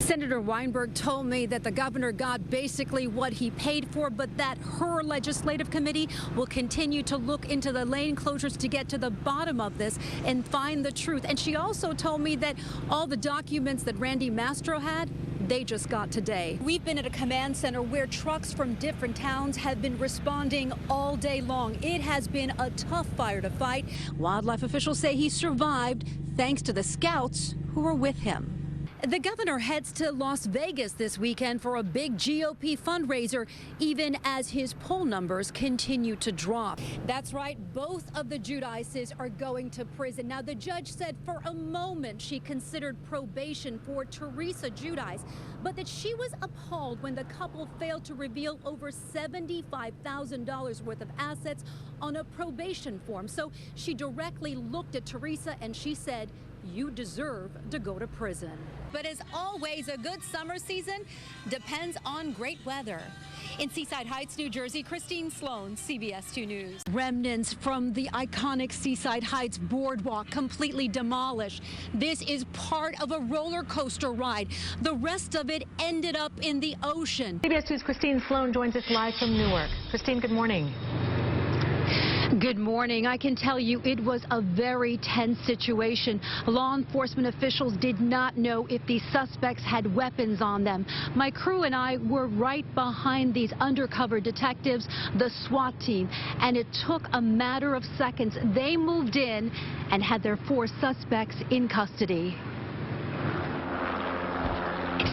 Senator Weinberg told me that the governor got basically what he paid for, but that her legislative committee will continue to look into the lane closures to get to the bottom of this and find the truth. And she also told me that all the documents that Randy Mastro had, they just got today. We've been at a command center where trucks from different towns have been responding all day long. It has been a tough fire to fight. Wildlife officials say he survived thanks to the scouts who were with him. The governor heads to Las Vegas this weekend for a big GOP fundraiser, even as his poll numbers continue to drop. That's right, both of the Giudices are going to prison. Now, the judge said for a moment she considered probation for Teresa Giudice, but that she was appalled when the couple failed to reveal over $75,000 worth of assets on a probation form. So she directly looked at Teresa and she said, "You deserve to go to prison." But as always, a good summer season depends on great weather. In Seaside Heights, New Jersey, Christine Sloan, CBS 2 News. Remnants from the iconic Seaside Heights boardwalk completely demolished. This is part of a roller coaster ride. The rest of it ended up in the ocean. CBS 2's Christine Sloan joins us live from Newark. Christine, good morning. Good morning. I can tell you it was a very tense situation. Law enforcement officials did not know if the suspects had weapons on them. My crew and I were right behind these undercover detectives, the SWAT team, and it took a matter of seconds. They moved in and had their 4 suspects in custody.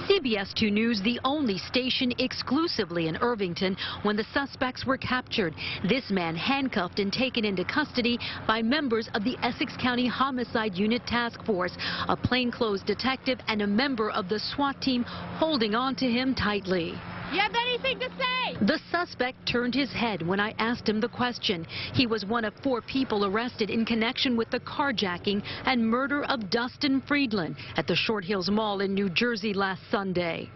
CBS 2 News, the only station exclusively in Irvington when the suspects were captured. This man handcuffed and taken into custody by members of the Essex County Homicide Unit Task Force, a plainclothes detective and a member of the SWAT team holding on to him tightly. You have anything to say? The suspect turned his head when I asked him the question. He was one of 4 people arrested in connection with the carjacking and murder of Dustin Friedland at the Short Hills Mall in New Jersey last Sunday.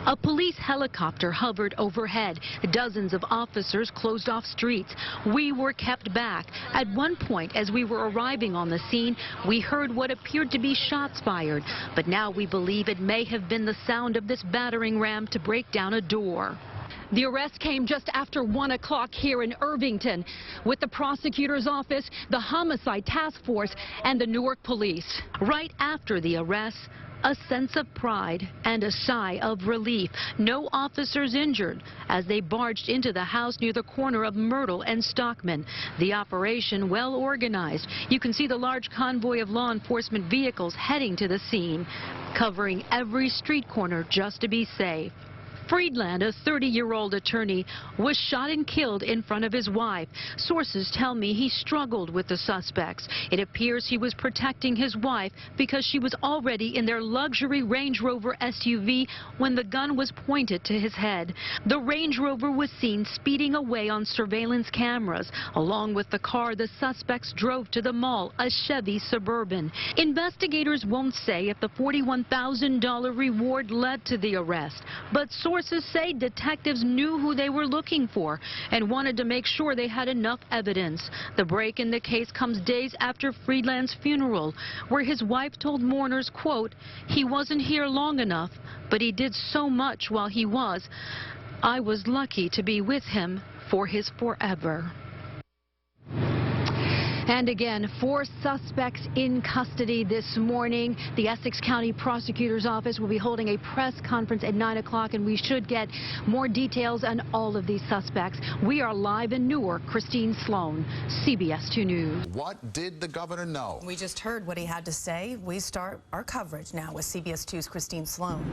A police helicopter hovered overhead. Dozens of officers closed off streets. We were kept back. At one point, as we were arriving on the scene, we heard what appeared to be shots fired. But now we believe it may have been the sound of this battering ram to break down a door. The arrest came just after 1 o'clock here in Irvington with the prosecutor's office, the homicide task force, and the Newark police. Right after the arrest, a sense of pride and a sigh of relief. No officers injured as they barged into the house near the corner of Myrtle and Stockman. The operation well organized. You can see the large convoy of law enforcement vehicles heading to the scene, covering every street corner just to be safe. Friedland, a 30-year-old attorney, was shot and killed in front of his wife. Sources tell me he struggled with the suspects. It appears he was protecting his wife because she was already in their luxury Range Rover SUV when the gun was pointed to his head. The Range Rover was seen speeding away on surveillance cameras. Along with the car, the suspects drove to the mall, a Chevy Suburban. Investigators won't say if the $41,000 reward led to the arrest, but sources say detectives knew who they were looking for and wanted to make sure they had enough evidence. The break in the case comes days after Friedland's funeral, where his wife told mourners, quote, "He wasn't here long enough, but he did so much while he was. I was lucky to be with him for his forever." And again, 4 suspects in custody this morning. The Essex County Prosecutor's Office will be holding a press conference at 9 o'clock, and we should get more details on all of these suspects. We are live in Newark. Christine Sloan, CBS 2 News. What did the governor know? We just heard what he had to say. We start our coverage now with CBS 2's Christine Sloan.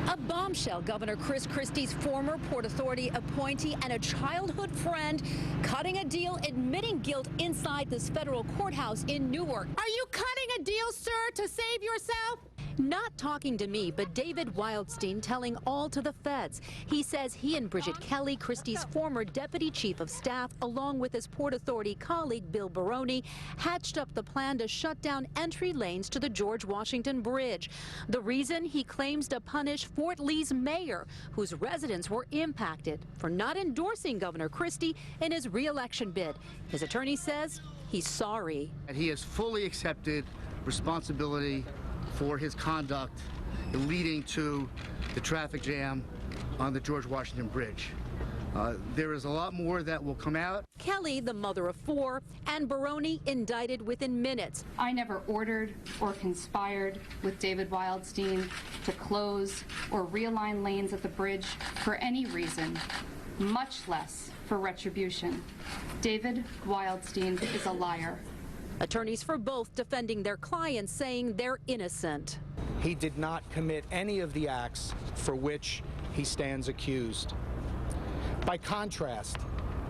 A bombshell. Governor Chris Christie's former Port Authority appointee and a childhood friend cutting a deal, admitting guilt inside this federal courthouse in Newark. Are you cutting a deal, sir, to save yourself? Not talking to me, but David Wildstein telling all to the feds. He says he and Bridget Kelly, Christie's former deputy chief of staff, along with his Port Authority colleague Bill Baroni, hatched up the plan to shut down entry lanes to the George Washington Bridge. The reason, he claims, to punish Fort Lee's mayor, whose residents were impacted for not endorsing Governor Christie in his re-election bid. His attorney says he's sorry. He has fully accepted responsibility for his conduct leading to the traffic jam on the George Washington Bridge. There is a lot more that will come out. Kelly, the mother of 4, and Baroni indicted within minutes. I never ordered or conspired with David Wildstein to close or realign lanes at the bridge for any reason, much less for retribution. David Wildstein is a liar. Attorneys for both defending their clients, saying they're innocent. He did not commit any of the acts for which he stands accused. By contrast,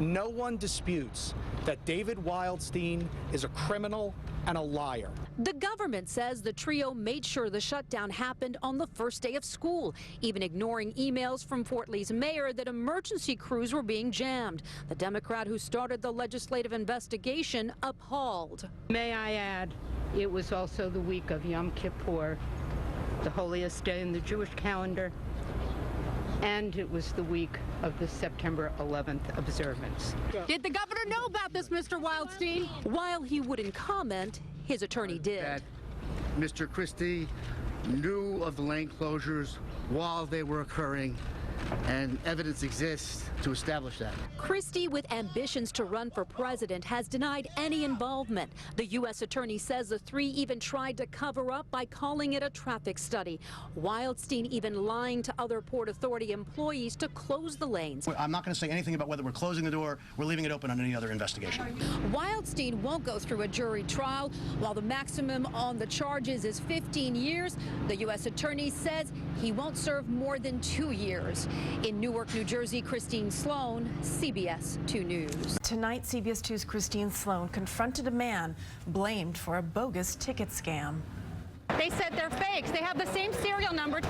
no one disputes that David Wildstein is a criminal and a liar. The government says the trio made sure the shutdown happened on the first day of school, even ignoring emails from Fort Lee's mayor that emergency crews were being jammed. The Democrat who started the legislative investigation appalled. May I add, it was also the week of Yom Kippur, the holiest day in the Jewish calendar, and it was the week of the September 11th observance. Did the governor know about this, Mr. Wildstein? While he wouldn't comment, his attorney did. That Mr. Christie knew of the lane closures while they were occurring, and evidence exists to establish that. Christie, with ambitions to run for president, has denied any involvement. The U.S. attorney says the 3 even tried to cover up by calling it a traffic study. Wildstein even lying to other Port Authority employees to close the lanes. I'm not going to say anything about whether we're closing the door, we're leaving it open on any other investigation. Wildstein won't go through a jury trial. While the maximum on the charges is 15 years, the U.S. attorney says he won't serve more than 2 years. In Newark, New Jersey, Christine Sloan, CBS 2 News. Tonight, CBS 2's Christine Sloan confronted a man blamed for a bogus ticket scam. They said they're fakes. They have the same serial number.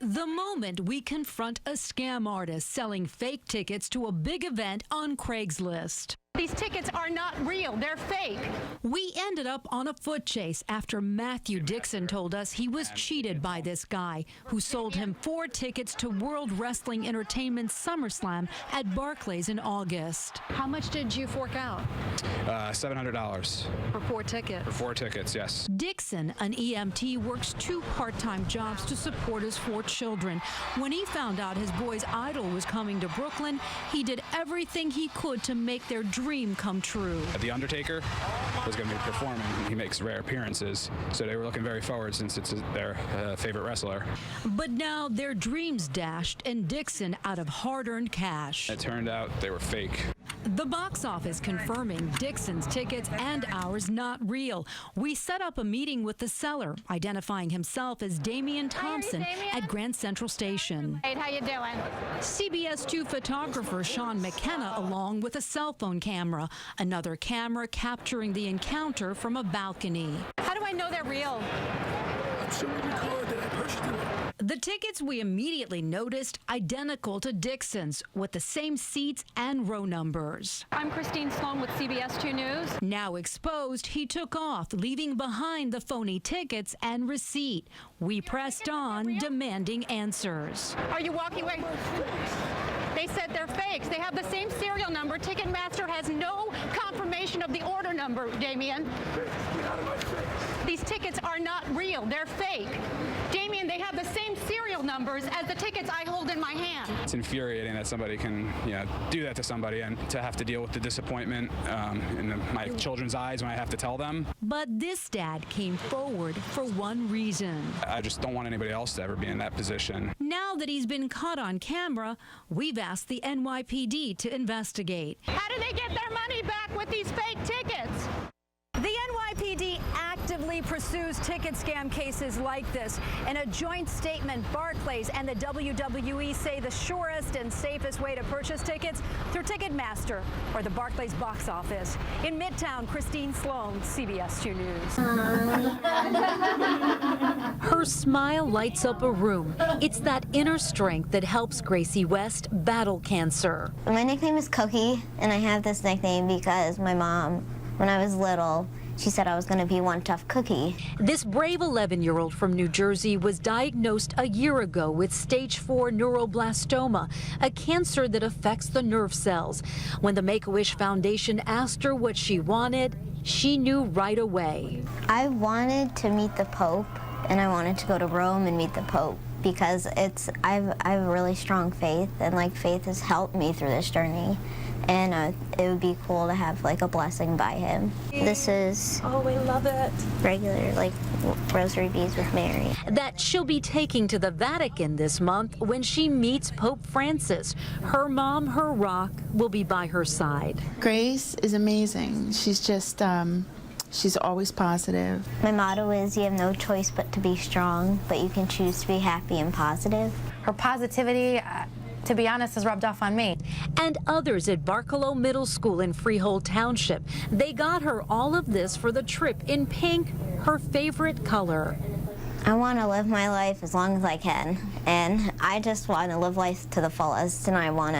The moment we confront a scam artist selling fake tickets to a big event on Craigslist. These tickets are not real. They're fake. We ended up on a foot chase after Matthew Dixon told us he was cheated by this guy who sold him 4 tickets to World Wrestling Entertainment's SummerSlam at Barclays in August. How much did you fork out? $700. For 4 tickets? For 4 tickets, yes. Dixon, an EMT, works 2 part-time jobs to support his 4 children. When he found out his boy's idol was coming to Brooklyn, he did everything he could to make their dream come true. The Undertaker was going to be performing. He makes rare appearances, so they were looking very forward since it's their favorite wrestler. But now their dreams dashed and Dixon out of hard-earned cash. It turned out they were fake. The box office confirming Dixon's tickets and ours not real. We set up a meeting with the seller, identifying himself as Damian Thompson at Grand Central Station. Hey, how you doing? CBS 2 photographer Sean McKenna along with a cell phone camera. Another camera capturing the encounter from a balcony. How do I know they're real? I'm showing you the card that I purchased it. The tickets we immediately noticed identical to Dixon's with the same seats and row numbers. I'm Christine Sloan with CBS 2 News. Now exposed, he took off, leaving behind the phony tickets and receipt. We pressed on, demanding answers. Are you walking away? They said they're fakes. They have the same serial number. Ticketmaster has no confirmation of the order number, Damien. These tickets are not real. They're fake. Damien, they have the same serial numbers as the tickets I hold in my hand. It's infuriating that somebody can, do that to somebody and to have to deal with the disappointment in my children's eyes when I have to tell them. But this dad came forward for one reason. I just don't want anybody else to ever be in that position. Now that he's been caught on camera, we've asked the NYPD to investigate. How do they get their money back with these fake tickets? The NYPD actively pursues ticket scam cases like this. In a joint statement, Barclays and the WWE say the surest and safest way to purchase tickets through Ticketmaster or the Barclays box office. In Midtown, Christine Sloan, CBS 2 News. Her smile lights up a room. It's that inner strength that helps Gracie West battle cancer. My nickname is Cookie, and I have this nickname because my mom, when I was little, she said I was going to be one tough cookie. This brave 11-year-old from New Jersey was diagnosed a year ago with stage 4 neuroblastoma, a cancer that affects the nerve cells. When the Make-A-Wish Foundation asked her what she wanted, she knew right away. I wanted to meet the Pope and I wanted to go to Rome and meet the Pope because I have a really strong faith, and like faith has helped me through this journey. And it would be cool to have like a blessing by him. This is, oh, we love it, regular like rosary beads with Mary. That she'll be taking to the Vatican this month when she meets Pope Francis. Her mom, her rock, will be by her side. Grace is amazing. She's just, she's always positive. My motto is you have no choice but to be strong, but you can choose to be happy and positive. Her positivity, to be honest, has rubbed off on me. And others at Barcalo Middle School in Freehold Township. They got her all of this for the trip in pink, her favorite color. I want to live my life as long as I can, and I just want to live life to the fullest, and I want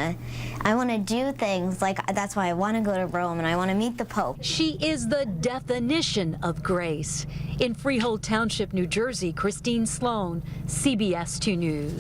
to do things like, that's why I want to go to Rome and I want to meet the Pope. She is the definition of grace. In Freehold Township, New Jersey, Christine Sloan, CBS 2 News.